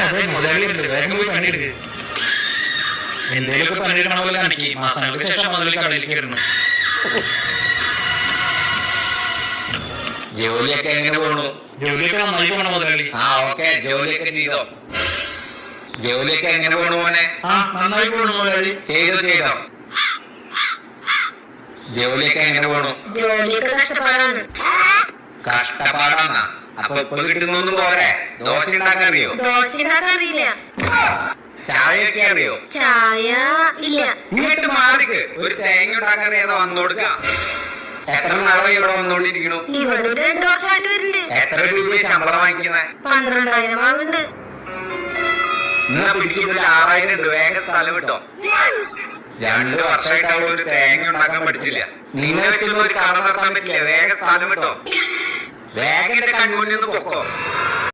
അതെ മുതലാളിയുണ്ട്, വേഗം പോയി പണിയെടുക്ക്. എന്തേലൊക്കെ പണിയെടുക്കണ പോലെ കാണിക്ക്. മാസങ്ങൾക്ക് ശേഷം മുതലാളി കടയിലേക്ക് വരുന്നു. ജോലിയൊക്കെ എങ്ങനെ പോണു? ജോലിയൊക്കെ നന്നായി പോകണം മുതലാളി. ഓക്കെ, ജോലിയൊക്കെ ചെയ്തോ? ജോലിയൊക്കെ എങ്ങനെ പോണു മോനെ? നന്നായി പോകണം മുതലാളി. ചെയ്തോ? ജോലിയൊക്കെ എങ്ങനെ പോണു? ജോലിയൊക്കെ കഷ്ടപ്പാടാണ്. കഷ്ടപ്പാടാന്നാ? അപ്പൊ ഇപ്പൊ കിട്ടുന്നൊന്നും പോരെ? ദോശ ഉണ്ടാക്കാൻ അറിയോ? ദോശ ഉണ്ടാക്കാൻ അറിയില്ല. ചായയൊക്കെ അറിയോ? ചായ ഇല്ല. ഇങ്ങോട്ട് മാറിക്ക്. ഒരു തേങ്ങ ഉണ്ടാക്കാൻ അറിയാതെ വന്നോടുക്ക. എത്ര നാളെ ഇവിടെ വന്നോണ്ടിരിക്കണു? ഇവിടെ 2 വർഷമായിട്ട് വരുന്നുണ്ട്. എത്ര രൂപ ശമ്പളം വാങ്ങിക്കുന്നേ? 12,000 വാങ്ങുന്നുണ്ട്. ഇന്ന് പിടിക്കുന്നതിൽ 6,000 ഉണ്ട്. വേഗം സ്ഥലം വിട്ടോ. 2 വർഷമായിട്ട് അവൾ ഒരു തേങ്ങ ഉണ്ടാക്കാൻ പഠിച്ചില്ല. നിന്നെ വെച്ചൊന്നും ഒരു കട നടത്താൻ പറ്റില്ല. വേഗം സ്ഥലം വിട്ടോ. വേഗം എന്റെ കൺമുന്നിൽ നിന്ന് പൊക്കോ.